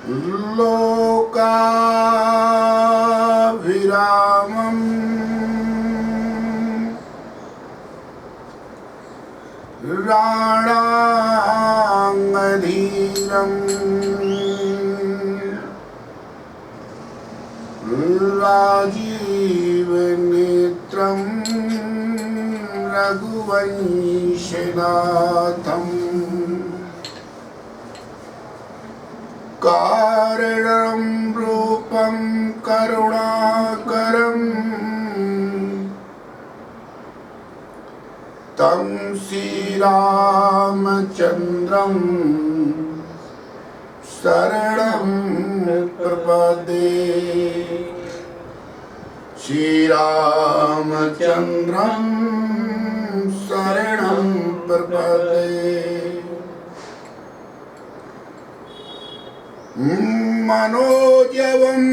लोकाभिरामम् राणाङ्गधीरम् राजीवनेत्रम् रघुवंशनाथम् कारणं रूपं करुणाकरम् तं श्रीरामचन्द्रं शरणं प्रपद्ये श्रीरामचन्द्रं शरणं प्रपद्ये मनोजवं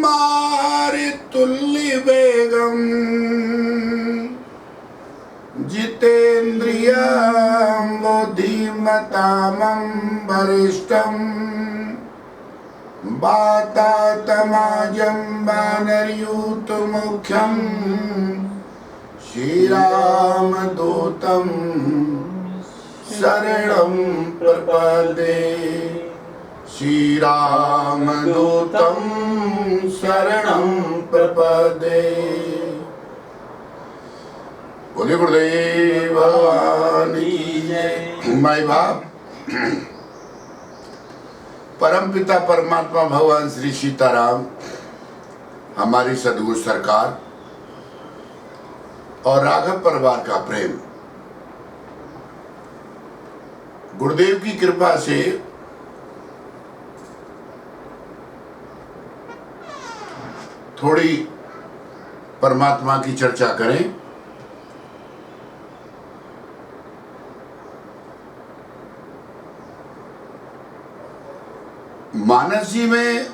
मारुततुल्यवेगं जितेन्द्रियं बुद्धिमतां वरिष्ठं वातात्मजं वानरयूथमुख्यं श्रीरामदूतं शरणं प्रपद्ये श्रीरामदूतं शरणं प्रपद्ये। बोले गुरुदेव भगवान की जय। माई बाप परम पिता परमात्मा भगवान श्री सीताराम, हमारी सदगुरु सरकार और राघव परिवार का प्रेम, गुरुदेव की कृपा से थोड़ी परमात्मा की चर्चा करें। मानस जी में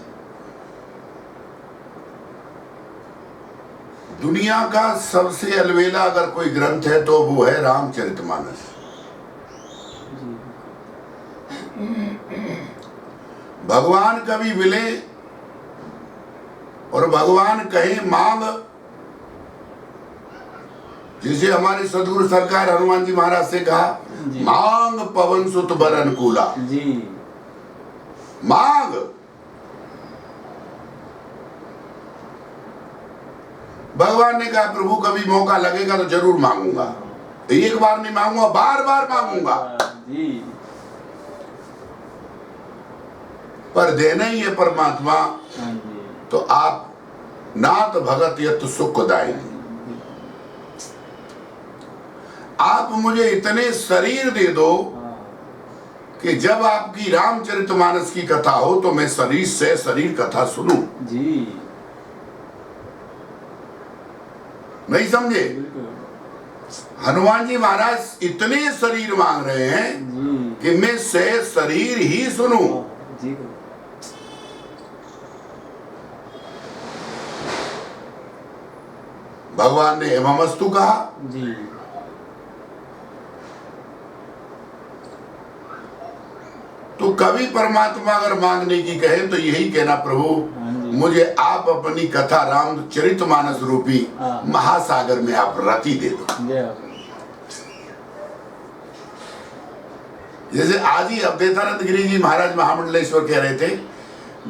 दुनिया का सबसे अलबेला अगर कोई ग्रंथ है तो वो है रामचरितमानस। भगवान कभी मिले और भगवान कहे मांग, जिसे हमारे सदगुरु सरकार हनुमान जी महाराज से कहा, मांग पवन सुत बर अनुकूला जी, मांग। भगवान ने कहा प्रभु कभी मौका लगेगा तो जरूर मांगूंगा, एक बार नहीं मांगूंगा, बार बार मांगूंगा जी। पर देना ही है परमात्मा, तो आप नाथ भगत यत सुख दाई, आप मुझे इतने शरीर दे दो कि जब आपकी रामचरितमानस की कथा हो तो मैं शरीर से शरीर कथा सुनूं जी। नहीं समझे? हनुमान जी महाराज इतने शरीर मांग रहे हैं कि मैं से शरीर ही सुनूं जी। भगवान ने हेममस्तु कहा जी। तो कभी परमात्मा अगर मांगने की कहे तो यही कहना, प्रभु मुझे आप अपनी कथा रामचरितमानस रूपी महासागर में आप रति दे दो। जैसे आज ही अवधेशानंद गिरी जी महाराज महामंडलेश्वर कह रहे थे,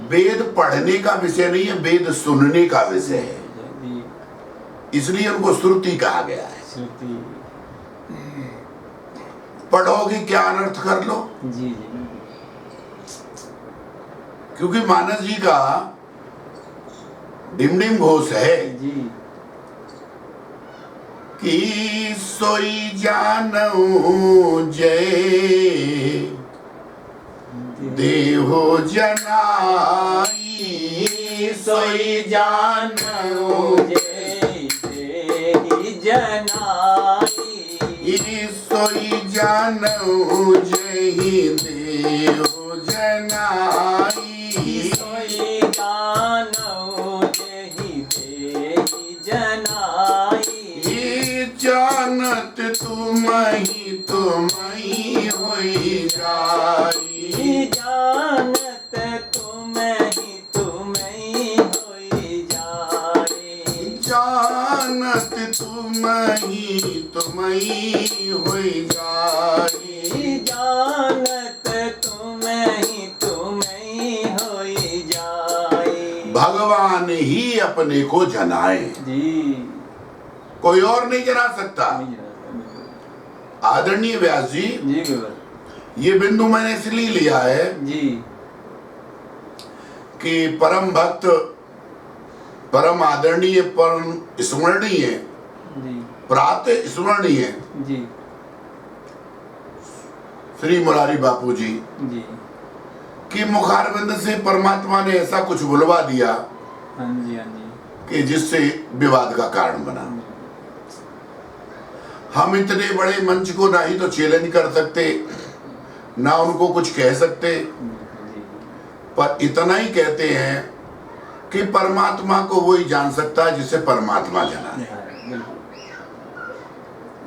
वेद पढ़ने का विषय नहीं है, वेद सुनने का विषय है, इसलिए उनको श्रुति कहा गया है। पढ़ोगे क्या अनर्थ कर लो जी। क्योंकि मानस जी का डिमडिम घोष है जी कि सोई जानऊ जय देहो जनाई, सोई जानऊ जय देहि जनाई, सोई जानऊ जय देहो जनाई, जानत तुमहि होई जाई, जान तुम्ही होई जाई, जानत तुम्ही होई जाई। भगवान ही अपने को जनाए, जी, कोई और नहीं जना सकता। नहीं जानता। आदरणीय व्यास जी, जी गुरुवर ये बिंदु मैंने इसलिए लिया है जी, कि परम भक्त, परम आदरणीय, परम स्मरणीय, जी, प्रातः स्मरणीय जी, श्री मुरारी बापू जी जी, की मुखारविंद से परमात्मा ने ऐसा कुछ बुलवा दिया हाँ जी, हाँ जी, कि जिससे विवाद का कारण बना। हम इतने बड़े मंच को ना ही तो चैलेंज कर सकते, ना उनको कुछ कह सकते, पर इतना ही कहते हैं कि परमात्मा को वही जान सकता है जिसे परमात्मा जाना है।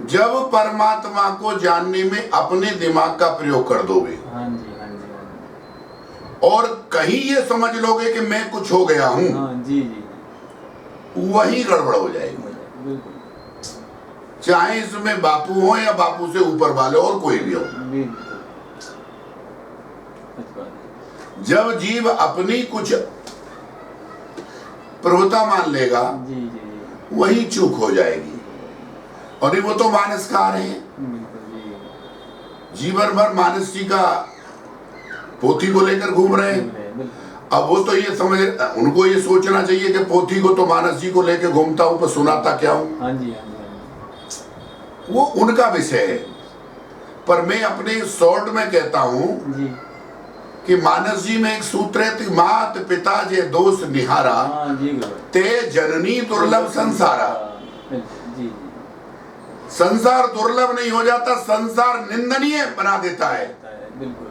जब परमात्मा को जानने में अपने दिमाग का प्रयोग कर दोगे, हाँ जी, हाँ जी, हाँ जी, और कहीं ये समझ लोगे कि मैं कुछ हो गया हूं, हाँ जी, जी, वही गड़बड़ हो जाएगी। बिल्कुल, चाहे इसमें बापू हो या बापू से ऊपर वाले और कोई भी हो। बिल्कुल, जब जीव अपनी कुछ प्रभुता मान लेगा, जी, जी, जी, वही चूक हो जाएगी। और वो तो मानसकार है, बिल्कुल, जी, जीवन भर मानस जी का पोथी को लेकर घूम रहे हैं। बिल्कुल, अब वो तो ये समझ, उनको ये सोचना चाहिए कि पोथी को तो मानस जी को लेकर घूमता हूं, पर सुनाता क्या हूं। हाँ जी, हाँ जी, हाँ वो उनका विषय है, पर मैं अपने शॉर्ट में कहता हूं जी, कि मानस जी में एक सूत्र है, मात पिता जे दोष निहारा, हाँ जी, गुरुवर, ते जननी दुर्लभ संसारा। बिल्कुल, जी, जी, संसार दुर्लभ नहीं हो जाता, संसार निंदनीय बना देता है। बिल्कुल,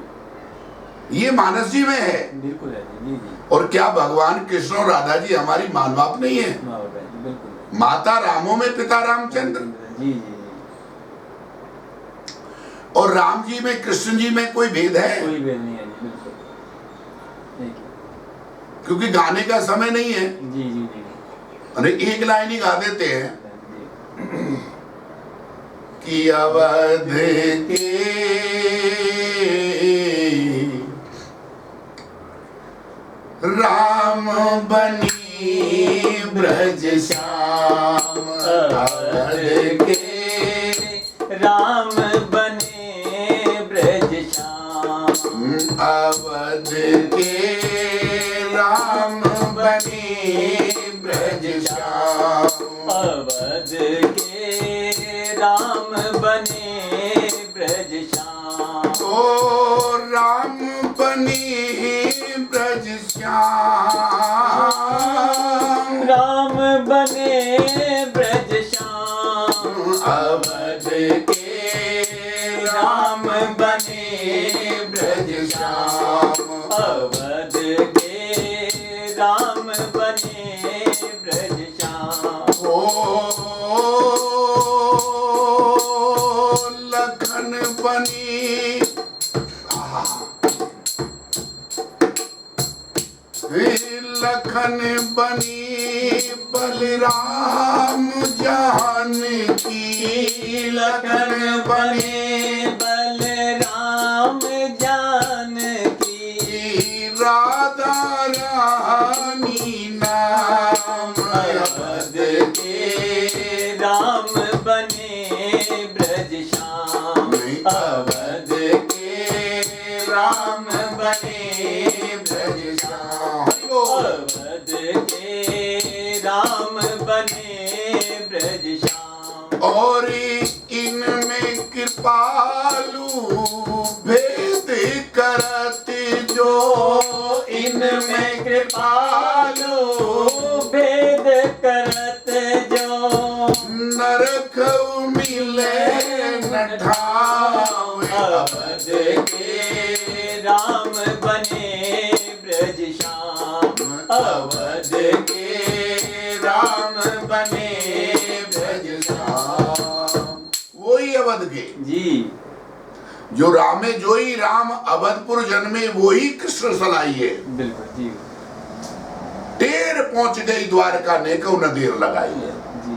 ये मानस जी में है। बिल्कुल है जी, जी, और क्या भगवान कृष्ण और राधा जी हमारी माँ बाप नहीं है? बिल्कुल, माता रामो में पिता रामचंद्र, जी, जी, और राम जी में कृष्ण जी में कोई भेद है? कोई भेद नहीं है जी, बिल्कुल, ठीक है, क्योंकि गाने का समय नहीं है। जी, जी, जी, अरे एक लाइन ही गा देते हैं जी, कि अवध के राम बनी ब्रज श्याम, अवध के राम बने ब्रज श्याम, अवध के राम बने ब्रज श्याम, अवध के राम बने ब्रज श्याम, ओ राम बने ब्रज श्याम, राम बने ब्रज श्याम, अवध के राम बने ब्रज श्याम, अवध के राम बने ब्रज श्याम, ओ लखन बनी, लखन बनी बलराम जानकी, लखन बने बलराम जानकी, राधा रानी नाम, अवध के राम बने ब्रज श्याम, अवध के राम बने ब्रज श्याम, अवध के राम बने ब्रज श्याम, और इनमें कृपालु भेद करत जो, इनमें कृपालु भेद करत जो, नरक मिले न ठाव, अवध के राम बने ब्रज श्याम, अवध के राम बने ब्रज श्याम, वही अवध के जी, जो रामे जोई राम अवधपुर जन्मे, वही कृष्ण सलाइए। बिल्कुल जी, टेर पहुंच गई द्वारका ने को न देर लगाई। जी,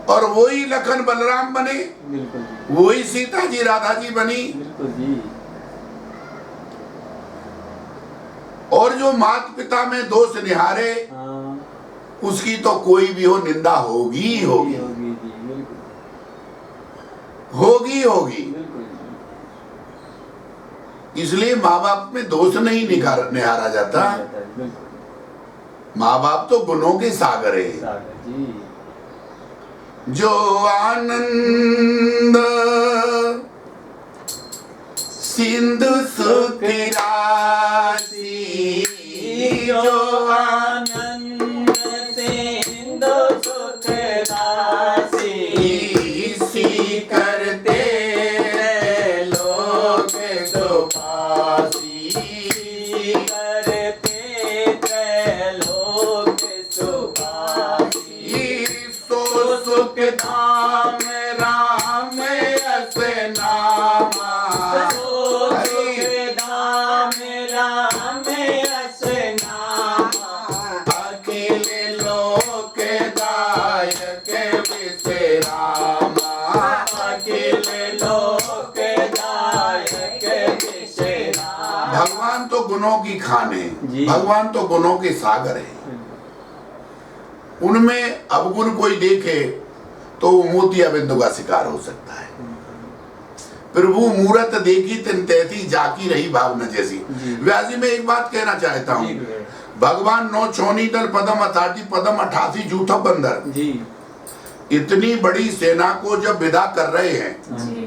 और वही लखन बलराम बने, बिल्कुल जी, वही सीता जी राधा जी बनी। बिल्कुल जी। और जो माता पिता में दोष निहारे, हाँ, उसकी तो कोई भी हो निंदा होगी ही होगी, होगी जी, बिल्कुल होगी होगी। बिल्कुल इसलिए माँ बाप में दोष नहीं निहारा जाता। बिल्कुल माँ बाप तो गुणों के सागर है। सागर जी, जो आनंद सिंधु सुख राशि, जो आनंद सिंधु सुख राशि, इसी करते लोग सुपासी, करते त्रैलोक सुखासी। सो सुख धाम राम अस नामा, धाम राम अस नामा, अखिल लोक दायक विश्रामा, अखिल लोक दायक विश्राम। भगवान तो गुणों की खान है, जी। भगवान तो गुणों के सागर है। उनमें अवगुण कोई देखे तो वो मोतिया बिंदु का शिकार हो सकता है। प्रभु मूरत देखी तिन तैसी, जाकी रही भावना जैसी। जी। व्यास जी मैं एक बात कहना चाहता हूँ, जी गुरुदेव। भगवान 9 चौनी दल पदम 88 पदम 88 जूथा बंदर, जी, इतनी बड़ी सेना को जब विदा कर रहे हैं, जी,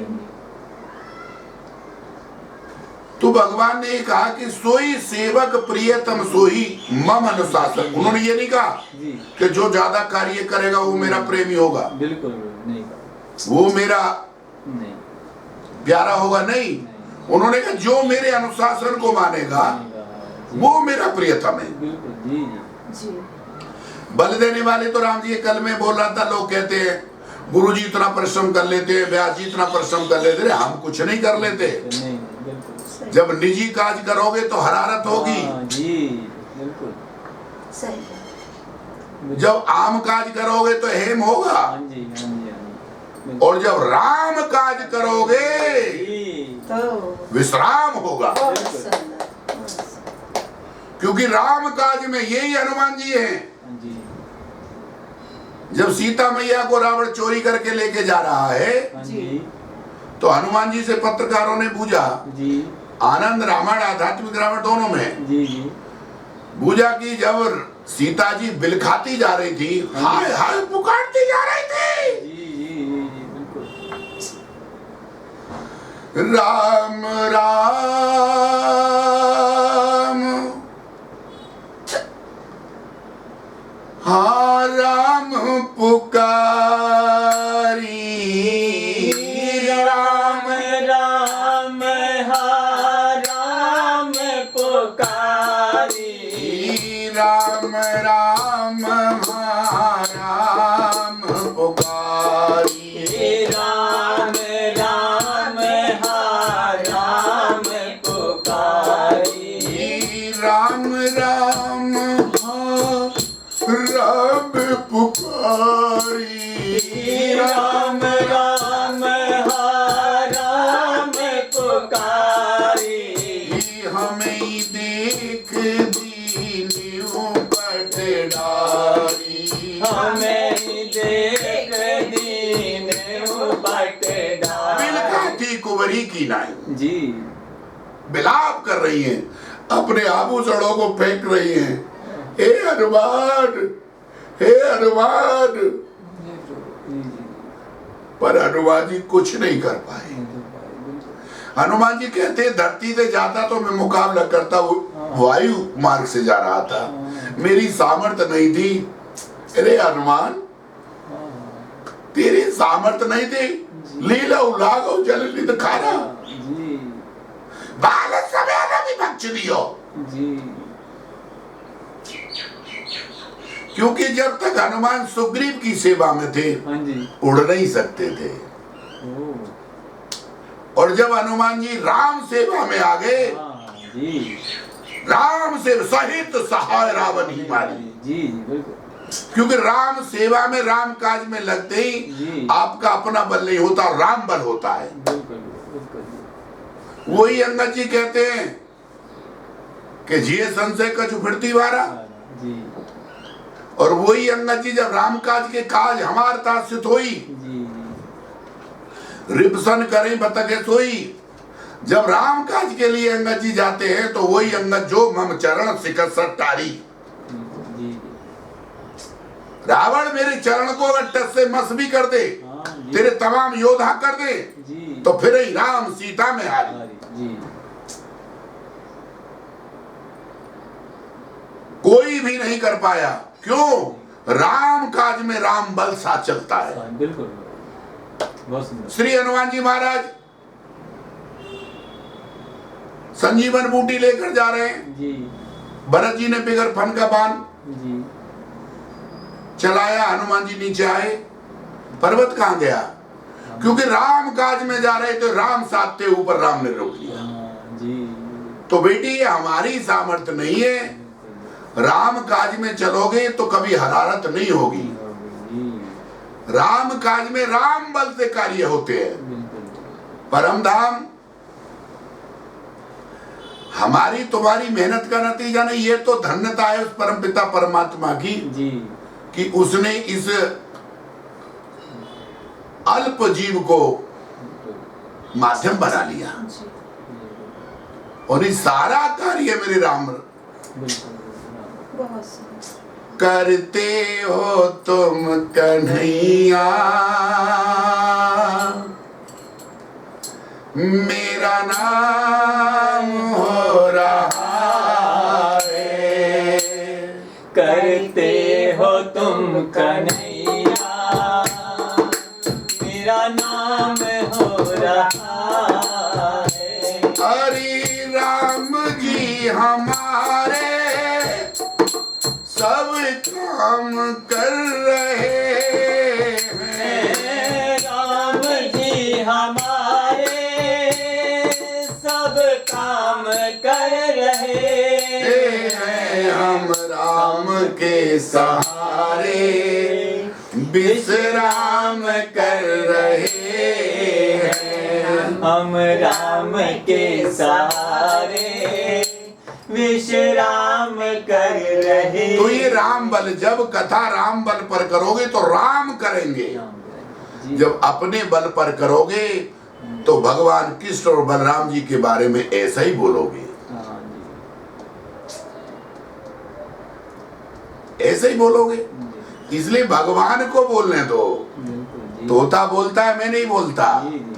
तो भगवान ने कहा कि सोई सेवक प्रियतम सोई मम अनुशासन। उन्होंने ये नहीं कहा जी, कि जो ज्यादा कार्य करेगा वो मेरा प्रेमी होगा, बिल्कुल नहीं कहा, वो मेरा नहीं, प्यारा होगा, नहीं। नहीं, उन्होंने कहा जो मेरे अनुशासन को मानेगा नहीं कहा, जी, वो मेरा प्रियतम है। बिल्कुल जी, जी बल देने वाले तो राम जी कल में बोल रहा था, लोग कहते हैं गुरु जी इतना परिश्रम कर लेते हैं, व्यास जी इतना परिश्रम कर लेते, हम कुछ नहीं कर लेते। नहीं, बिल्कुल जब निजी काज करोगे तो हरारत होगी, हाँ, जी, बिल्कुल सही। बिल्कुल। जब आम काज करोगे तो हेम होगा, हाँ जी, हाँ जी, हाँ जी, बिल्कुल। और जब राम काज करोगे जी, तो विश्राम होगा। बहुत बिल्कुल। सुंदर, बहुत सुंदर। क्योंकि राम काज में यही हनुमान जी हैं। हाँ जी, जब सीता मैया को रावण चोरी करके लेके जा रहा है, हाँ जी, तो हनुमान जी से पत्रकारों ने पूछा, जी, आनंद रामायण आध्यात्मिक रामायण दोनों में जी, जी, पूछा कि जब सीता जी बिलखाती जा रही थी, हाय हाय पुकारती जा रही थी, जी, जी, जी, जी, बिल्कुल राम राम, हाँ राम पुकारी, राम राम हा राम पुकारी, राम राम हाँ राम पुकारी, राम राम हा राम पुकारी, राम राम हाँ राम पुकारी, राम राम हा राम पुकारी, हमें देख दीनियों पटडारी, हमें देख दीन पट डारी। बिलखाती कुंवरी की नाई जी, बिलाप कर रही हैं, अपने आभूषणों को फेंक रही हैं, हे हनुमान, हे हनुमान। जी, पर हनुमान जी कुछ नहीं कर पाए। हनुमान जी कहते हैं धरती से जाता तो मैं मुकाबला करता, वायु मार्ग से जा रहा था, मेरी सामर्थ्य नहीं थी। अरे हनुमान, तेरी सामर्थ्य नहीं थी, लीला उलागो जल लिद खाना, जी, बाल समय भी बच दियो। जी, क्योंकि जब तक हनुमान सुग्रीव की सेवा में थे, हाँ जी, उड़ नहीं सकते थे, ओ, और जब हनुमान जी राम सेवा में आ गए, हाँ, जी, राम से सहित सहाय रावण ही मारी। जी, जी, बिल्कुल क्योंकि राम सेवा में, राम काज में लगते ही जी। आपका अपना बल नहीं होता, राम बल होता है। बिल्कुल बिल्कुल। वही अंगद जी कहते हैं कि जिये संशय कछु फिरती वारा। जी और वही अंगद जी जब राम काज के काज हमार तासित होई, जी रिपसन करें बतके सोई। जब राम काज के लिए अंगद जी जाते हैं तो वही अंगद जो मम चरण सिकत सट्टारी। जी। रावण मेरे चरण को अगर टस से मस भी कर दे, हाँ जी। तेरे तमाम योद्धा कर दे, जी तो फिर ही राम सीता में हारी। जी। कोई भी नहीं कर पाया। क्यों? राम काज में राम बल साथ चलता है। बिल्कुल बहुत सुंदर। श्री हनुमान जी महाराज संजीवन बूटी लेकर जा रहे हैं। जी भरत जी ने बिगर फन का बाण जी चलाया, हनुमान जी नीचे आए। पर्वत कहां गया? क्योंकि राम काज में जा रहे थे, राम साथ थे, ऊपर राम ने रोक लिया। जी। तो बेटी ये हमारी सामर्थ्य नहीं है। राम काज में चलोगे तो कभी हरारत नहीं होगी। राम काज में राम बल से कार्य होते हैं। परम धाम हमारी तुम्हारी मेहनत का नतीजा नहीं, ये तो धन्यता है उस परम पिता परमात्मा की जी कि उसने इस अल्प जीव को माध्यम बना लिया। जी। और ये सारा कार्य मेरे राम बहुत सुंदर। करते हो तुम कन्हैया, मेरा नाम हो रहा है। करते हो तुम कन्हैया, मेरा नाम हो रहा है। हरि राम जी हमारे सब काम कर रहे हैं। राम जी हमारे सब काम कर रहे हैं। हम राम के सहारे विश्राम कर रहे हैं। हम राम के सहारे विश्राम कर रहे। तो ये राम बल, जब कथा राम बल पर करोगे तो राम करेंगे। जी। जब अपने बल पर करोगे तो भगवान कृष्ण और बलराम जी के बारे में ऐसा ही बोलोगे, हाँ ऐसे ही बोलोगे। जी। इसलिए भगवान को बोलने दो। बिल्कुल जी। तोता बोलता है, मैं नहीं बोलता। जी जी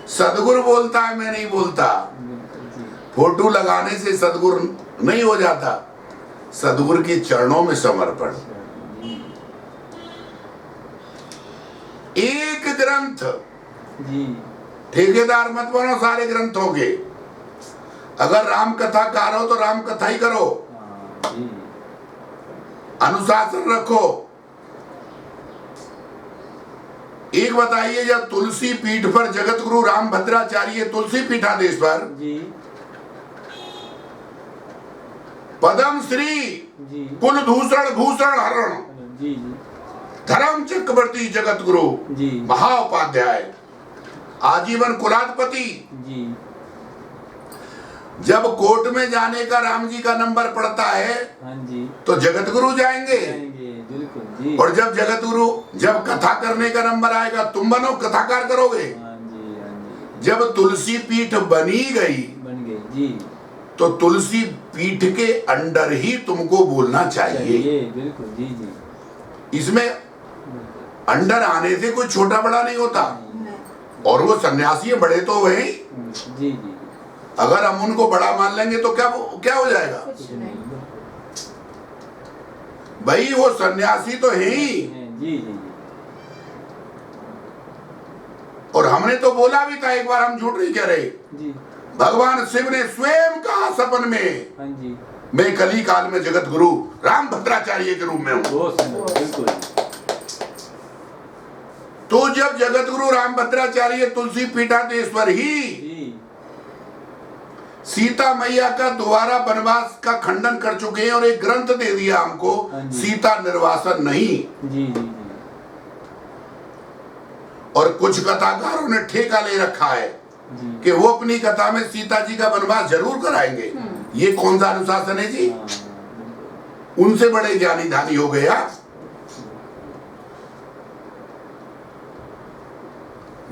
सदगुरु बोलता है, मैं नहीं बोलता। बिल्कुल जी। फोटो लगाने से सदगुरु नहीं हो जाता। सदगुरु के चरणों में समर्पण। जी एक ग्रंथ, जी ठेकेदार मत बनो सारे ग्रंथों के। अगर राम कथा कार हो तो राम कथा ही करो, हाँ जी। अनुशासन रखो। एक बताइए, जब तुलसी पीठ पर जगत गुरु राम भद्राचार्य तुलसी पीठाधीश पर जी पदम श्री जी कुल दूषण भूषण हरण जी जी धर्म चक्रवर्ती जगत गुरु जी महाउपाध्याय आजीवन कुलाधिपति, जी जब कोर्ट में जाने का राम जी का नंबर पड़ता है हाँ जी तो जगत गुरु जाएंगे। जाएंगे, बिल्कुल जी। और जब जगत गुरु, जब कथा करने का नंबर आएगा तुम बनो कथाकार करोगे। हाँ जी हाँ जी जब तुलसी पीठ बनी गई बन गई जी। तो तुलसी पीठ के अंडर ही तुमको बोलना चाहिए। चाहिए, बिल्कुल जी जी। इसमें अंडर आने से कोई छोटा बड़ा नहीं होता। नहीं। और वो सन्यासी बड़े तो वही, जी जी अगर हम उनको बड़ा मान लेंगे तो क्या हो जाएगा कुछ नहीं। भाई, वो सन्यासी तो है ही। जी जी जी और हमने तो बोला भी था एक बार, हम झूठ नहीं कह रहे। जी भगवान शिव ने स्वयं कहा सपन में, हाँ जी। मैं कली काल में जगत गुरु राम भद्राचार्य के रूप में हूं। बहुत सुंदर, बिल्कुल। तो जब जगत गुरु राम भद्राचार्य तुलसी पीठाधीश्वर ही जी सीता मैया का दोबारा वनवास का खंडन कर चुके हैं और एक ग्रंथ दे दिया हमको, हाँ जी। सीता निर्वासन नहीं। जी जी जी और कुछ कथाकारों ने ठेका ले रखा है जी। कि वो अपनी कथा में सीता जी का वनवास जरूर कराएंगे। ये कौन सा अनुशासन है जी? हाँ, बिल्कुल। उनसे बड़े ज्ञानी धानी हो गया।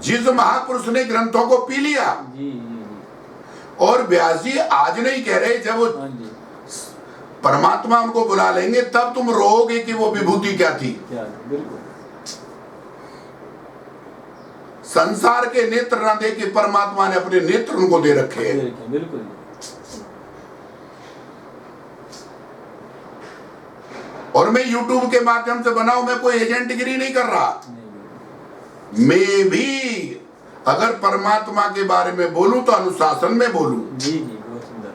जिस महापुरुष ने ग्रंथों को पी लिया, जी जी जी। और व्यास जी आज नहीं कह रहे, जब वो हाँ जी। परमात्मा उनको बुला लेंगे तब तुम रोओगे कि वो विभूति क्या थी। क्या बिल्कुल। संसार के नेत्र न दे के परमात्मा ने अपने नेत्र उनको दे रखे हैं। बिल्कुल। और मैं YouTube के माध्यम से बनाऊं, मैं कोई एजेंटगिरी नहीं कर रहा। नहीं, मैं भी अगर परमात्मा के बारे में बोलूं तो अनुशासन में बोलूं। जी जी बहुत सुंदर।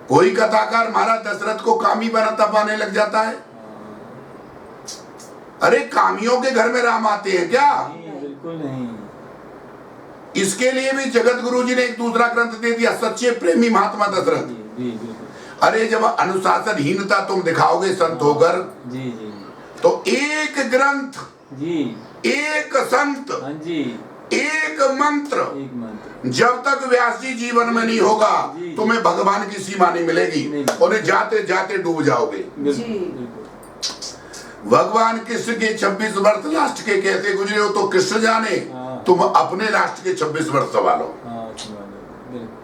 कोई कथाकार महाराज दशरथ को कामी बनाता पाने लग जाता है। अरे कामियों के घर में राम आते हैं क्या? नहीं, बिल्कुल नहीं। इसके लिए भी जगत गुरु जी ने एक दूसरा ग्रंथ दे दिया, सच्चे प्रेमी महात्मा दशरथ। जी जी बिल्कुल। अरे जब अनुशासनहीनता तुम दिखाओगे संत होकर, जी जी तो एक ग्रंथ, जी। एक संत, हाँ जी। एक मंत्र, एक मंत्र। जब तक व्यास जी जीवन में नहीं होगा जी। तुम्हें भगवान की सीमा नहीं मिलेगी नहीं। और जाते जाते डूब जाओगे। बिल्कुल जी। बिल्कुल। भगवान कृष्ण के 26 वर्ष राष्ट्र के कैसे गुजरे हो तो कृष्ण जाने, हाँ। तुम अपने राष्ट्र के 26 वर्ष संभालो। हाँ सुना दो। बिल्कुल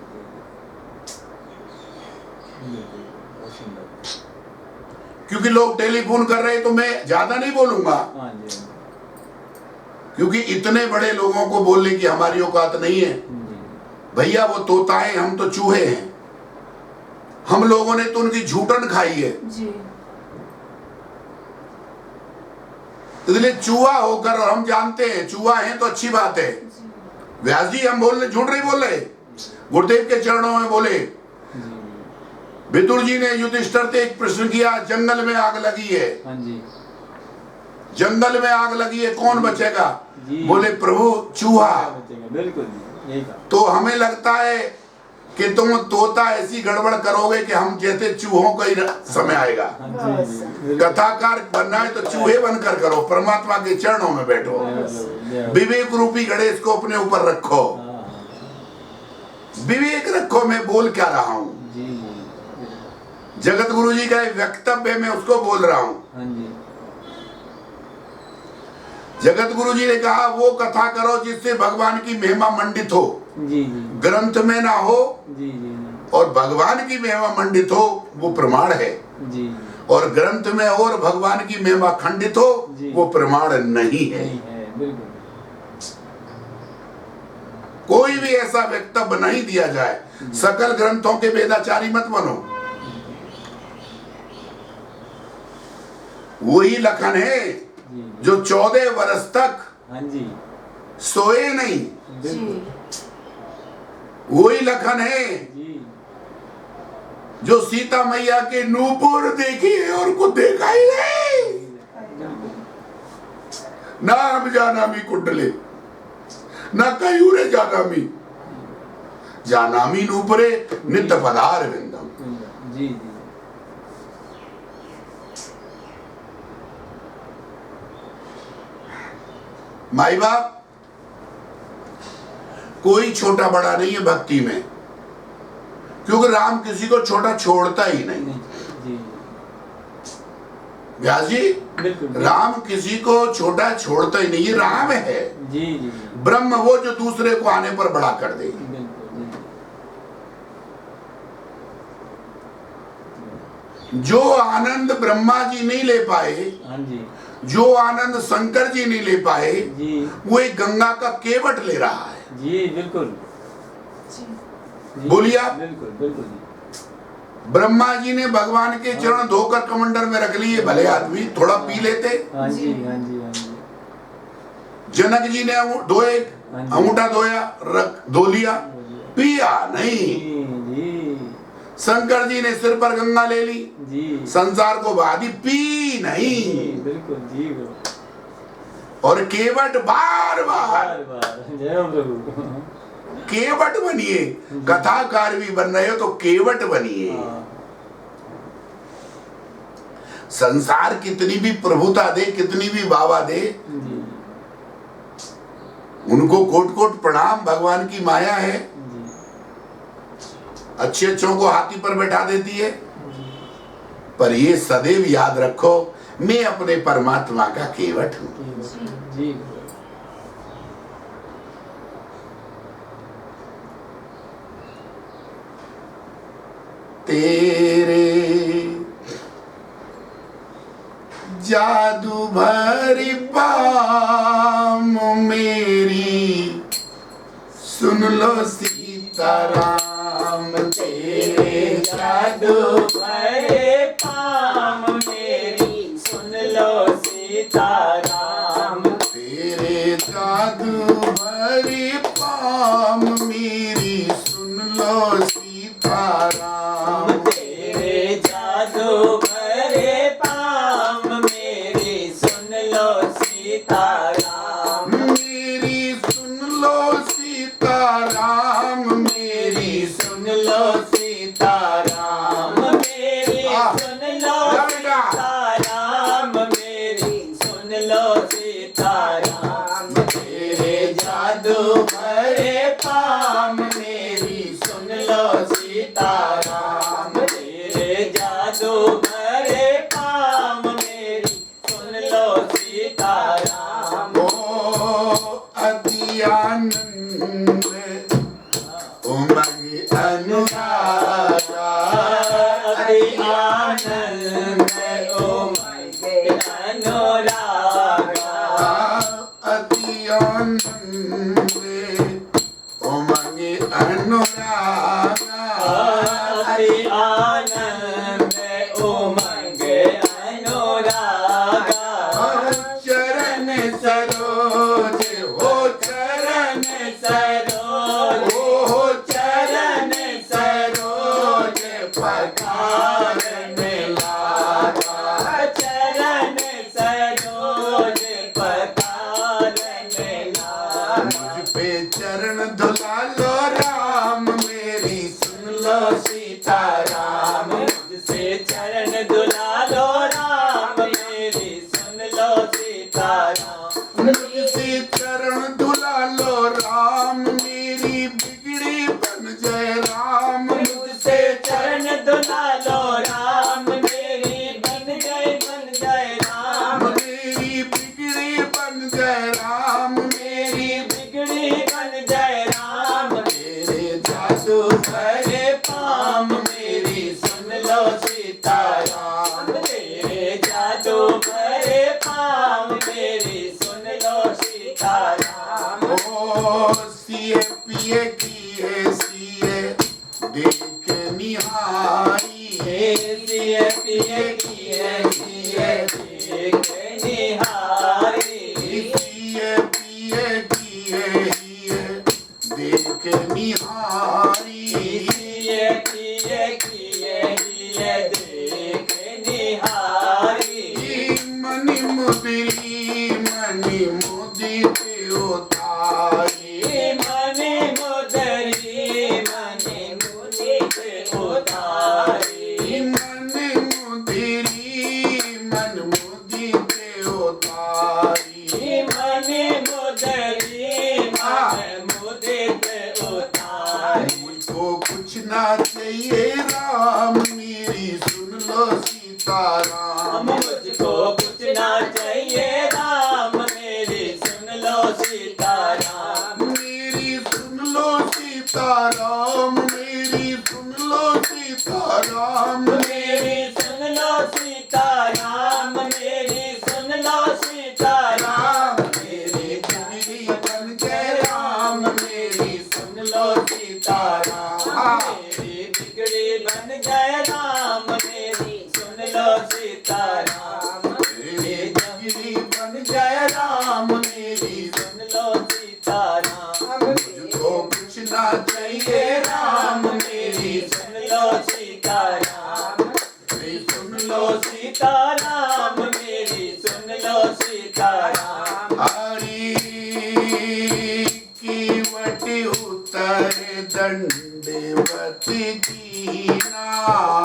बिल्कुल बहुत सुंदर। क्योंकि लोग टेलीफोन कर रहे तो मैं ज्यादा नहीं बोलूंगा, हाँ जी क्योंकि इतने बड़े लोगों को बोलने की हमारी औकात नहीं है। जी। भैया वो तोता है, हम तो चूहे हैं। हम लोगों ने तो उनकी झूठन खाई है, जी। इसलिए चूहा होकर, और हम जानते हैं चूहा है तो अच्छी बात है। जी। व्यास जी हम बोल रहे, झूठ नहीं बोल रहे। गुरुदेव के चरणों में बोले। जी विदुर जी ने युधिष्ठिर से एक प्रश्न किया, जंगल में आग लगी है, हाँ जी। जंगल में आग लगी है, कौन बचेगा? जी। बोले प्रभु चूहा। बचेगा। बिल्कुल जी यही कहा। तो हमें लगता है कि तुम तोता ऐसी गड़बड़ करोगे कि हम जैसे चूहों का ही समय आएगा। हाँ जी जी बिल्कुल। कथाकार बनना है तो चूहे बनकर करो, परमात्मा के चरणों में बैठो, विवेक रूपी गणेश को अपने ऊपर रखो, हाँ, विवेक रखो। मैं बोल क्या रहा हूँ? जी जी जगत गुरु जी का एक वक्तव्य मैं उसको बोल रहा हूँ। हाँ जी। जगत गुरु जी ने कहा वो कथा करो जिससे भगवान की महिमा मंडित हो, जी जी ग्रंथ में ना हो, जी जी और भगवान की महिमा मंडित हो वो प्रमाण है। जी और ग्रंथ में और भगवान की महिमा खंडित हो जी। वो प्रमाण नहीं है। नहीं है बिल्कुल। कोई भी ऐसा वक्तव्य नहीं दिया जाए। सकल ग्रंथों के वेदाचारी मत बनो। वही लखन है जी जो 14 वर्ष तक हाँ जी सोए नहीं, जी। वही लखन है जी जो सीता मैया के नूपुर देखी है और कुछ देखा ही नहीं। नाम जानामी कुंडले न कयूरे जानामी, जानामी नूपुरे नित्य पदार विंदम। जी जी माई बाप कोई छोटा बड़ा नहीं है भक्ति में, क्योंकि राम किसी को छोटा छोड़ता ही नहीं। जी व्यास जी बिल्कुल। राम किसी को छोटा छोड़ता ही नहीं, ये राम है। जी जी ब्रह्म वो जो दूसरे को आने पर बड़ा कर दे। बिल्कुल जी। जो आनंद ब्रह्मा जी नहीं ले पाए, हाँ जी जो आनंद शंकर जी नहीं ले पाए, जी वो एक गंगा का केवट ले रहा है। जी बिल्कुल। जी। जी, बोलिए आप। बिल्कुल बिल्कुल जी। ब्रह्मा जी ने भगवान के चरण धोकर कमंडल में रख लिए, भले आदमी थोड़ा पी लेते। हाँ जी हाँ जी हाँ जी। जनक जी ने धोए, हाँ जी। अंगूठा धोया, रख धो लिया, पिया नहीं। जी जी शंकर जी ने सिर पर गंगा ले ली, जी संसार को बहा दी, पी नहीं। जी, बिल्कुल जी बिल्कुल। और केवट बार बार बार बार जय हो प्रभु। केवट बनिए। कथाकार भी बन रहे हो तो केवट बनिए। हाँ, संसार कितनी भी प्रभुता दे, कितनी भी वावा दे, जी उनको कोट कोट प्रणाम, भगवान की माया है। जी अच्छे अच्छों को हाथी पर बैठा देती है। जी पर ये सदैव याद रखो, मैं अपने परमात्मा का केवट हूं। जी तेरे जादू भरी बाम मेरी, सुन लो सीताराम। तेरे जादू भरे पाम मेरी, सुन लो सीताराम। तेरे जादू भरी पाम मेरी, सुन लो सीताराम। तेरे जादू भरे पाम मेरी, सुन लो सीताराम। मेरी सुन लो सीताराम, मेरी सुन लो सीताराम मेरी, सुन लो सीताराम मेरी, सुन लो सीताराम। तेरे जादू भरे पाम मेरी, सुन लो सीताराम। तेरे जादू भरे पाम मेरी, सुन लो सीताराम। ओ अति आनंद उमंग अनुरागा, अति आनंद उमंग अनुरागा। अति आनंद उमंग अनुरागा, अति आनंद उमंग अनुरागा। चरण सरोज हो, चरण सरोज हो, चरण सरोज पखारने लागा। चरण सरोज पखारने लागा। मुझ पे चरण धुला लो राम मेरी, सुन लो सीताराम। मुझसे चरण दुला लो राम मेरी, सुन लो सीताराम। मुझसे चरण धुला लो राम, मेरी बिगड़ी बन जाए राम। मुझसे चरण दुला लो राम मेरी, बन जाए राम। मेरी बिगड़ी बन जाए राम, मेरी बिगड़ी बन जाए राम। तेरे जादू भरे पाम मेरी, सुन लो सीताराम। तेरे जादू भरे पाम मेरी, सुन लो सीताराम। ओ सिए पिए किए सिए देख निहारी, सिए पिए किए सिए देख निहारी। सिए पिए किए हिए देख निहारी। सिए पिए किए हिए देख निहारी। मणि मुदित उतारी, मणि मुदरी मणि मुदित उतारी। मणि मुदिरी मन मुदित उतारी। मणि मुदरी मन मुदित उतारी। मुझको कुछ ना चाहिए राम मेरी, सुन लो सीताराम। मुझको कुछ ना चाहिए राम मेरी, सुन लो सीताराम। मेरी सुन लो सीताराम, मेरी सुन लो सीताराम। मेरी सुन लो सीताराम। मेरी सुन लो सीताराम। मेरी बिगड़ी बन जाए राम, मेरी सुन लो सीताराम। मेरी बिगड़ी बन जाए राम मेरी, सुन लो सीताराम। मेरी बिगड़ी बन जाए राम, मेरी सुन लो सीताराम। मुझको कुछ ना चाहिए राम, मेरी सुन लो सीताराम। सुन सुन लो लो सीताराम मेरी, सुन लो सीताराम। हरी की वटी उतर दंडवत कीना।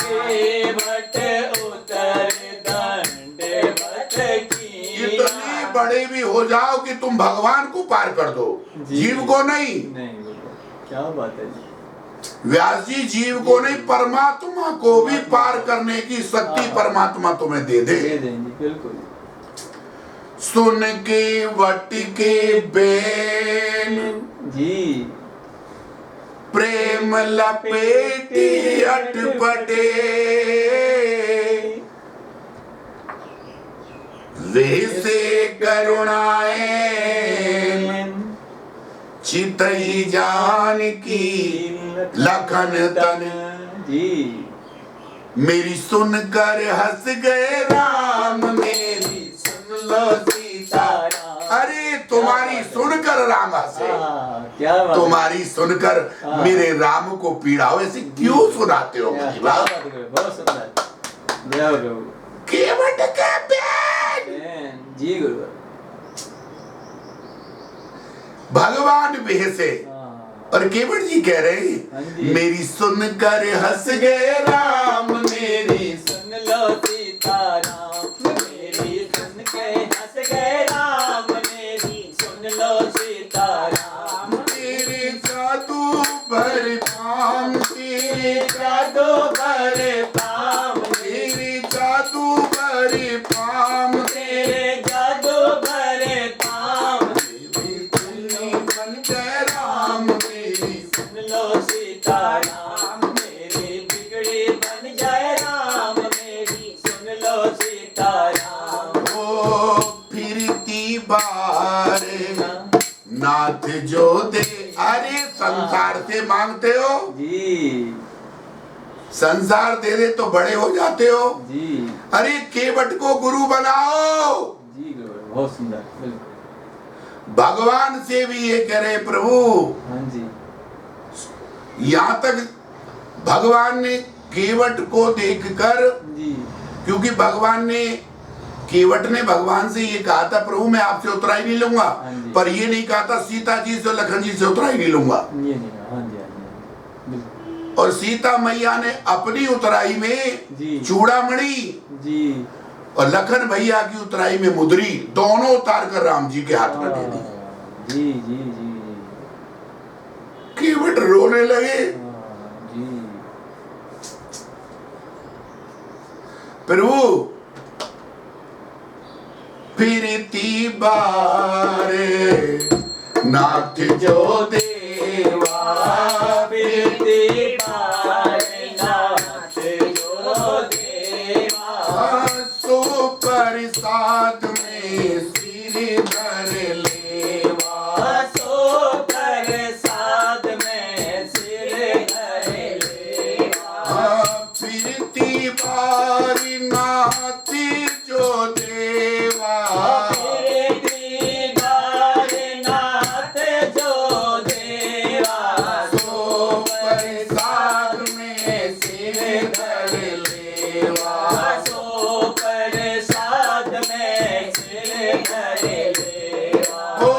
केवट उतर दंडवत कीना। इतने बड़े भी हो जाओ कि तुम भगवान को पार कर दो, जीव को नहीं। क्या बात है जी। व्यास जी जीव को नहीं, परमात्मा को भी पार करने की शक्ति परमात्मा तुम्हें दे दे। बिल्कुल। सुन के वट के बेन जी, प्रेम लपेटी अटपटे, वैसे करुणाएं चितई जान की लखन तन। जी, मेरी सुनकर हंस गए राम, मेरी सुन लो सीता। अरे तुम्हारी सुनकर राम हंसे, क्या बात, तुम्हारी सुनकर मेरे राम को पीड़ा हो, ऐसे क्यों सुनाते हो मेरी बात? बहुत सुंदर। जय हो प्रभु। केवट के बेन जी गुरु। भगवान बेहसे, और केवट जी कह रहे हैं मेरी सुनकर हंस गए राम, मेरी सुन लो सीताराम, मेरी सुन के हंस गए राम, मेरी सुन लो सीताराम। तेरे जादू भर पाम, तेरे जादू भरे पाम, तेरे जादू भर पाम, तेरे जादू भरे पाम। मेरी सुनी बन गए राम, मेरी सुन लो सीताराम, मेरी बिगड़ी बन जाए राम, मेरी सुन लो सीताराम। ओ फिरती बार नाथ जो दे। अरे संसार से मांगते हो जी, संसार दे दे तो बड़े हो जाते हो। जी, अरे केवट को गुरु बनाओ। जी गुरु, बहुत सुंदर। बिल्कुल। भगवान से भी ये कह रहे प्रभु, हाँ जी, यहाँ तक भगवान ने केवट को देखकर, जी, क्योंकि भगवान ने केवट ने भगवान से ये कहा था प्रभु मैं आपसे उतराई नहीं लूंगा, हाँ जी। पर ये नहीं कहा था सीता जी से लखन जी से उतराई नहीं लूंगा। ये नहीं कहा, हाँ जी, हाँ जी, बिल्कुल। और सीता मैया ने अपनी उतराई में जी, चूड़ामणि जी, और लखन भैया की उतराई में मुद्री दोनों उतार कर राम जी के हाथ में दे दी। जी, जी, जी, जी, केवट रोने लगे। जी, प्रभु फिरती बारे नाथ जो देवा, फिरती बारे नाथ जो देवा, सो प्रसाद में सिर धर लेवा, सो प्रसाद में सिर धर लेवा। फिरती बारी नाथ जो देवा, फिरती बारे नाथ जो देवा, सो प्रसाद में सिर धर लेवा, सो प्रसाद में सिर धर लेवा। ओ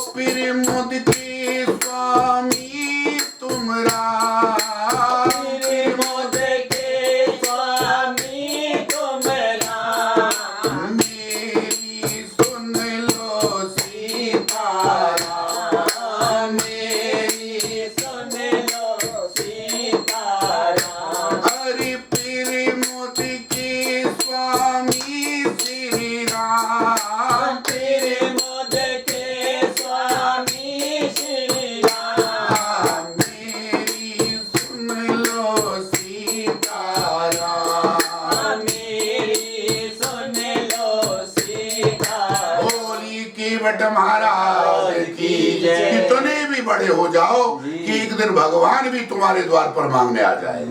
पीर मुद के स्वामी तुम राम, पीर मुद के स्वामी तुम राम, मेरी सुन लो सीताराम, मेरी सुन लो सीताराम। अरे पीर मुद के स्वामी श्री राम, पीर मुद के स्वामी श्री राम, मेरी सुन लो सीताराम। मेरी सुन लो सीताराम। बोली केवट महाराज की जय। कितने भी बड़े हो जाओ जी। कि एक दिन भगवान भी तुम्हारे द्वार पर मांगने आ जाए।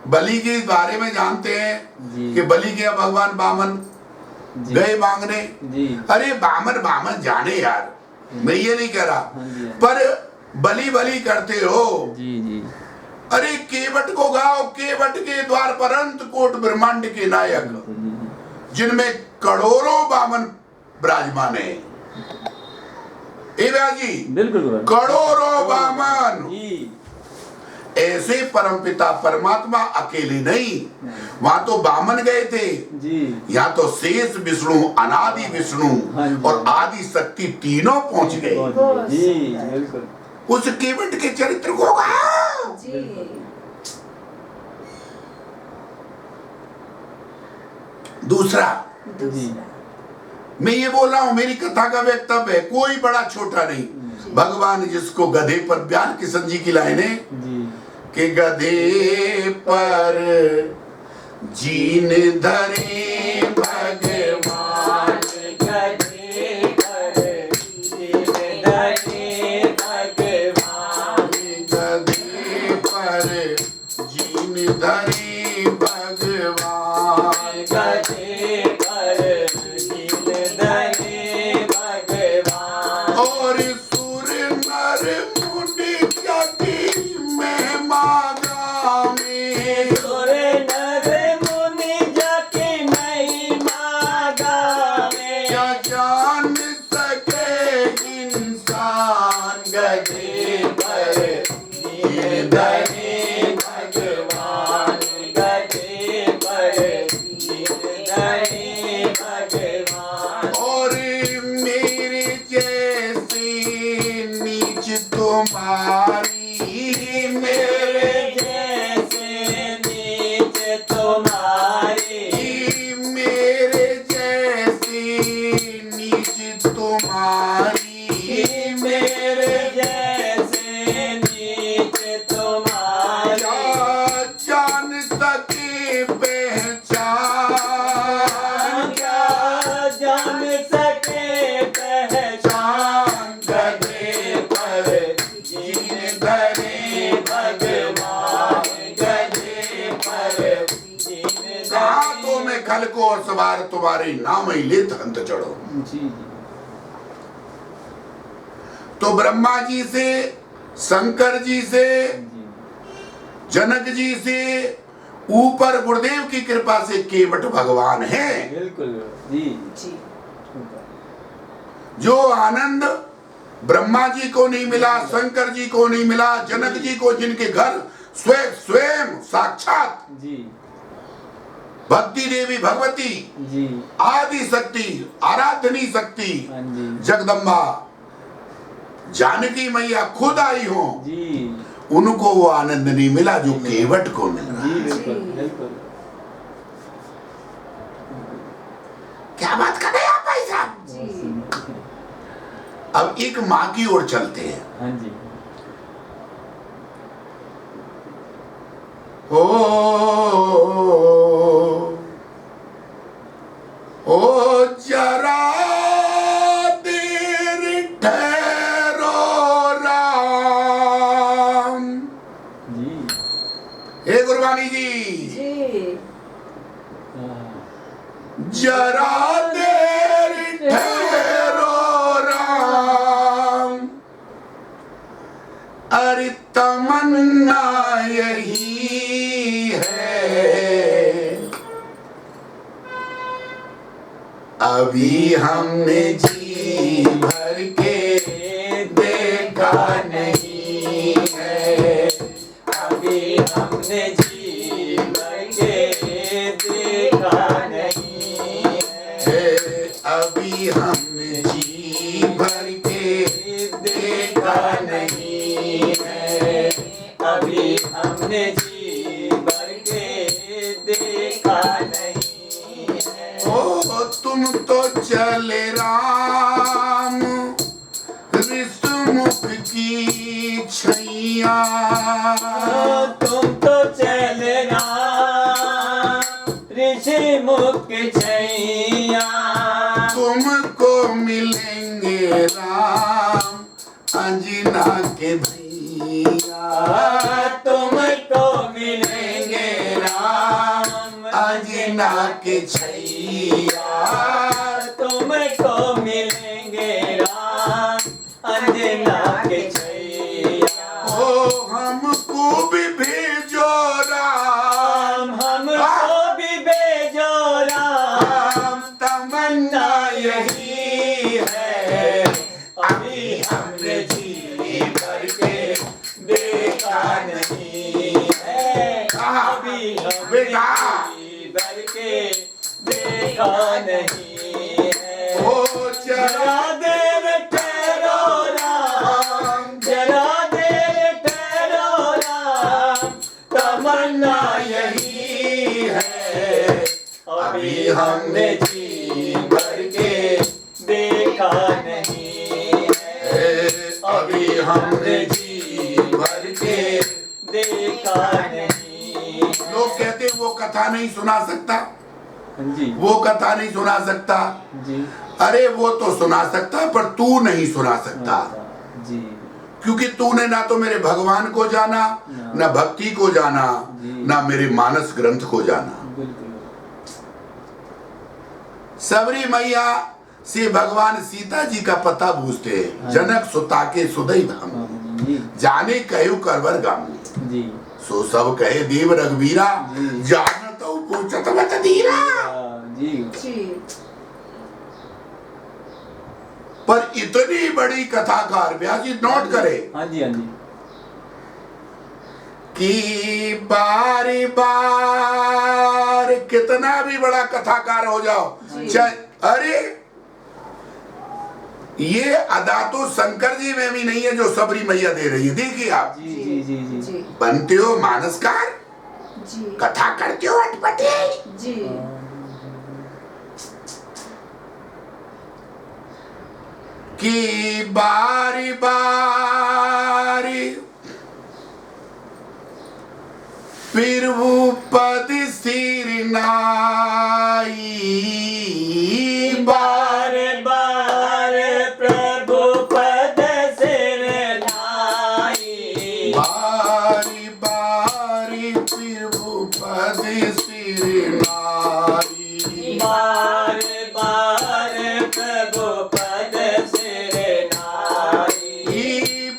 बलि के बारे में जानते हैं जी। कि बलि के भगवान बामन जी। गए मांगने। जी। अरे बामन जाने यार, मैं ये नहीं कह रहा, हाँ जी, हाँ। पर बलि करते हो। जी, जी, अरे केवट को गाओ, केवट के द्वार पर अनंत कोट ब्रह्मांड के नायक, जिनमें करोड़ों बामन विराजमान है। ए भैया जी, बिल्कुल गुरुदेव। करोड़ों बामन, जी ऐसे परमपिता परमात्मा अकेले नहीं, वहां तो बामन गए थे, जी यहाँ तो शेष विष्णु, अनादि विष्णु हाँ जी। और आदि शक्ति तीनों पहुंच गए जी बिल्कुल उस केवट के चरित्र को गाओ। जी दूसरा, दूसरा मैं ये बोल रहा हूं, मेरी कथा का वक्तव्य है, कोई बड़ा छोटा नहीं। भगवान जिसको गधे पर, ब्याल किशन जी की लाइनें जी कि गधे पर जीन धरे भगवान, गधे पर जीन धरे भगवान, गधे पर जीन धरे भगवान, गधे पर जीन धरे भगवान, और सुर नर मुनि जति महिमा गावे, सुर नर मुनि जति महिमा गावे, क्या जान सके इंसान गधे पर जीन धरे भगवान, गधे पर जीन धरे भगवान, और मेरे जैसी नीच तुम्हारी, मेरे जैसे नीच तुम्हारी, मेरे जैसी नीच तुम्हारी, मेरे जैसे नीच तुम्हारी, क्या जान सके पहचान, क्या जान सके पहचान, गधे पर जीन धरे भगवान, गधे पर जीन हाथों में खल को और सवार तुम्हारे नाम ही ले हंत चढ़ो। जी तो ब्रह्मा जी से, शंकर जी से, जनक जी से ऊपर गुरुदेव की कृपा से केवट भगवान है। बिल्कुल जी जी जो आनंद ब्रह्मा जी को नहीं मिला, शंकर जी को नहीं मिला, जनक जी को, जिनके घर स्वयं साक्षात जी भक्ति देवी भगवती, जी आदि शक्ति, आराधनी शक्ति, हाँ जी जगदम्बा जानकी मैया खुद आई हो, जी उनको वो आनंद नहीं मिला जो केवट को मिल रहा जी है। बिल्कुल बिल्कुल क्या बात कर रहे हैं आप भाई साहब? जी अब एक माँ की ओर चलते हैं। हाँ जी ओ जरा देर ठहरो राम। जी हे गुरबानी जी, जी जरा देर ठहरो राम, अरे तमन्ना यही है, अभी हमने जी भर के देखा नहीं है, अभी हमने जी भर के देखा नहीं है, अभी हमने जी भर के देखा नहीं है, अभी हमने जी भर के देखा नहीं है। ओ तुम तो चले राम ऋषमुख की छैया, तुम तो चलना ऋषि मुख छैया, तुमको मिलेंगे राम अंजना के भैया, तुमको मिलेंगे राम अंजना के छैया, तुमको मिलेंगे राम अंजना के छैया। ओ हमको भी भेजो राम, हमको भी भेजो राम, तमन्ना यही है, अभी हमने जी भर के देखा नहीं। लोग कहते हैं वो कथा नहीं सुना सकता, जी वो कथा नहीं सुना सकता। जी अरे वो तो सुना सकता पर तू नहीं सुना सकता, जी क्योंकि तूने ना तो मेरे भगवान को जाना, ना भक्ति को जाना, ना मेरे मानस ग्रंथ को जाना। बिल्कुल। सबरी मैया से भगवान सीता जी का पता पूछते हैं। जनक सुता के सुदई धाम जी जाने कहु करवर गाम, जी सो सब कहे देव रघुवीरा, जी। जान तो पूछत मत धीरा। जी जी पर इतनी बड़ी कथाकार व्यास जी नोट करे हाँ जी हाँ जी कि बारी बार कितना भी बड़ा कथाकार हो जाओ, चाहे अरे ये अदा तो शंकर जी में भी नहीं है जो सबरी मैया दे रही है। देखिए आप जी जी जी जी जी बनते हो मानसकार, जी कथा करते हो अटपटे। जी कि बारी बारी फिर वो पद सिर नाई, बार बार प्रभु पद सिर नाई। बारी बारी फिर वो पद सिर नाई। बार बार प्रभु पद सिर नाई। ये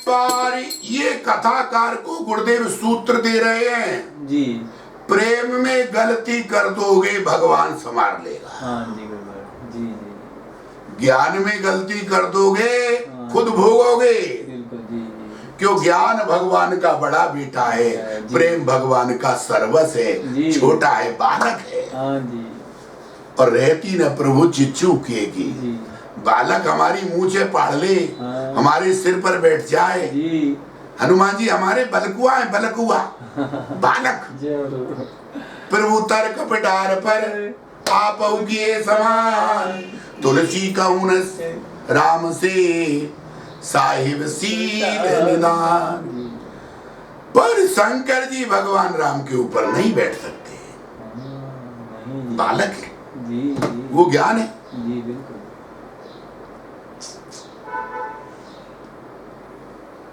बारी ये कथाकार को गुरुदेव सूत्र दे रहे हैं। जी प्रेम में गलती कर दोगे भगवान संभाल लेगा, हाँ जी गुरुदेव जी जी ज्ञान में गलती कर दोगे हाँ। खुद भोगोगे। बिल्कुल जी जी क्यों? ज्ञान भगवान का बड़ा बेटा है, जी। प्रेम भगवान का सर्वस्व जी। है, छोटा है, बालक है। हाँ जी और रहती न प्रभु चिच्चू की जी बालक हमारी मुंह से पाड़ ले, हाँ। हमारे सिर पर बैठ जाए। जी हनुमान जी हमारे बलकुआ है, बलकुआ बालक। जरूर प्रभु तर्क पिटार पर आप किए समान, तुलसी का उनस राम से साहिब सील निदान। पर शंकर जी भगवान राम के ऊपर नहीं बैठ सकते, नहीं बालक है, जी जी वो ज्ञान है। जी बिल्कुल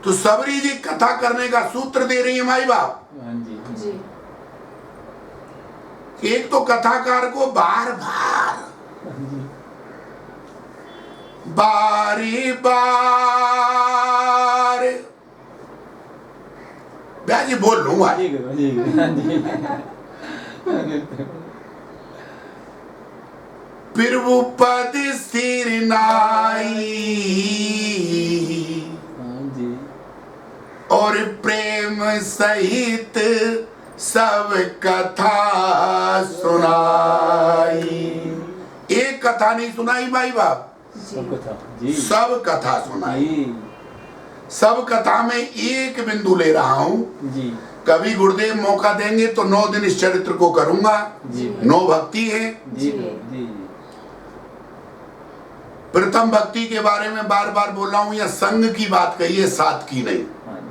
तो सबरी जी कथा करने का सूत्र दे रही है माई बाप। हाँ जी जी एक तो कथाकार को बार बार बारी बार जी बोल लूंगा। जी गुरु जी हाँ जी फिर वो पद सिर नाई हाँ जी और प्रेम सहित सब कथा सुनाई। एक कथा नहीं सुनाई माई बाप, सबको था जी सब कथा सुनाई। जी सब कथा में एक बिंदु ले रहा हूं। जी कभी गुरुदेव मौका देंगे तो 9 दिन इस चरित्र को करूंगा। जी 9 भक्ति है। जी जी। जी प्रथम भक्ति के बारे में बार बार बोल रहा हूं, या संग की बात कही है, साथ की नहीं। हाँ जी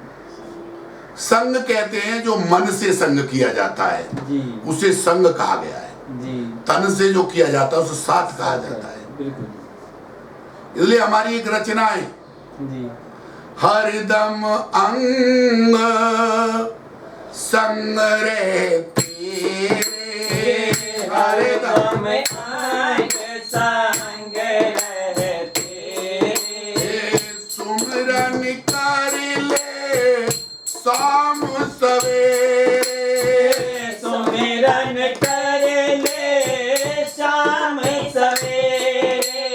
संग कहते हैं जो मन से संग किया जाता है, जी उसे संग कहा गया है। जी तन से जो किया जाता है उसे साथ कहा जाता है। बिल्कुल इसलिए हमारी एक रचना है, जी हरदम अंग संग रहते, हरदम अंग संग रहते, सुमिरन कर ले शाम सवेरे, सुमिरन कर ले शाम सवेरे,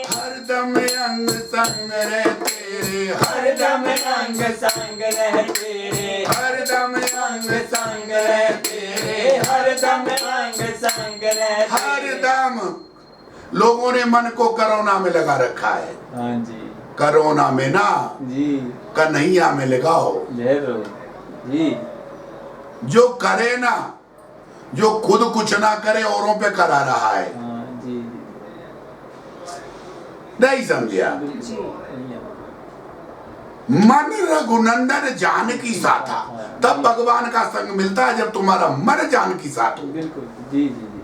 हरदम अंग संग रहते, हरदम अंग संग रहते रे, हरदम अंग संग रहते रे, हरदम अंग संग रहते, हरदम। लोगों ने मन को कोरोना में लगा रखा है। हाँ जी कोरोना में ना जी कन्हैया में लगाओ। जरूर जी जो करे ना, जो खुद कुछ ना करे औरों पे करा रहा है। हाँ जी नहीं समझिया? जी मन रघुनंदन जानकी सा था। तब भगवान का संग मिलता है जब तुम्हारा मन जानकी साथ हो। बिल्कुल जी जी जी।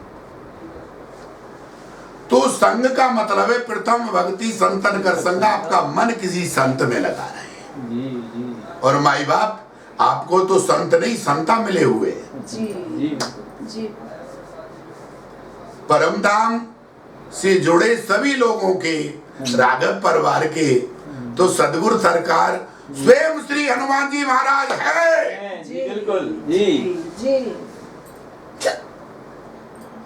तो संग का मतलब है प्रथम भक्ति संतन कर संग। आपका मन किसी संत में लगा रहे जी जी। और माई बाप आपको तो संत नहीं संता मिले हुए हैं। जी जी जी। परम धाम से जुड़े सभी लोगों के, राघव परिवार के, तो सदगुरु सरकार स्वयं श्री हनुमान जी महाराज है। जी बिल्कुल जी जी।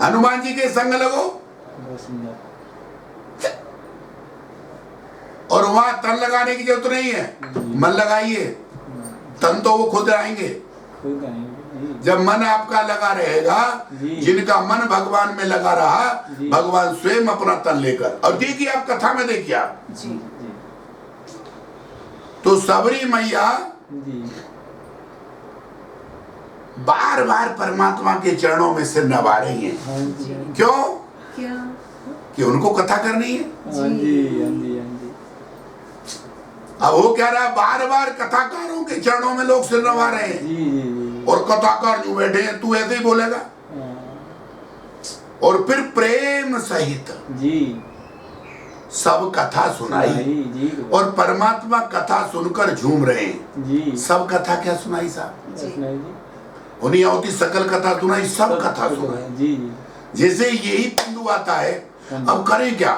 हनुमान जी के संग लगो बस नहीं। और वहां तन लगाने की जरूरत नहीं है, मन लगाइए, तन तो वो खुद आएंगे। खुद आएंगे जी। जब मन आपका लगा रहेगा, जी। जिनका मन भगवान में लगा रहा, जी। भगवान स्वयं अपना तन लेकर, और देखिए आप कथा में देखिए आप, जी जी तो सबरी मैया जी। बार बार परमात्मा के चरणों में सिर नवा रही हैं। हाँ जी क्यों? क्या? कि उनको कथा करनी है। हाँ जी हाँ जी हाँ जी। अब वो कह रहा है बार बार कथाकारों के चरणों में लोग सिर नवा रहे हैं, जी जी जी। और कथाकार जो बैठे हैं, तू ऐसे ही बोलेगा। हाँ, और फिर प्रेम सहित जी सब कथा सुनाई, जी और परमात्मा कथा सुनकर झूम रहे हैं। जी। सब कथा क्या सुनाई साहब? बस नहीं जी। उन्हीं होती सकल कथा सुनाई, सब कथा सुनाई। जी जी। जैसे यही बिंदु आता है, हाँ। अब करें क्या?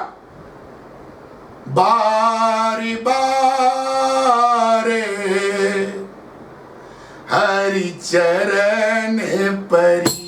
बारी बारे हरि चरण परी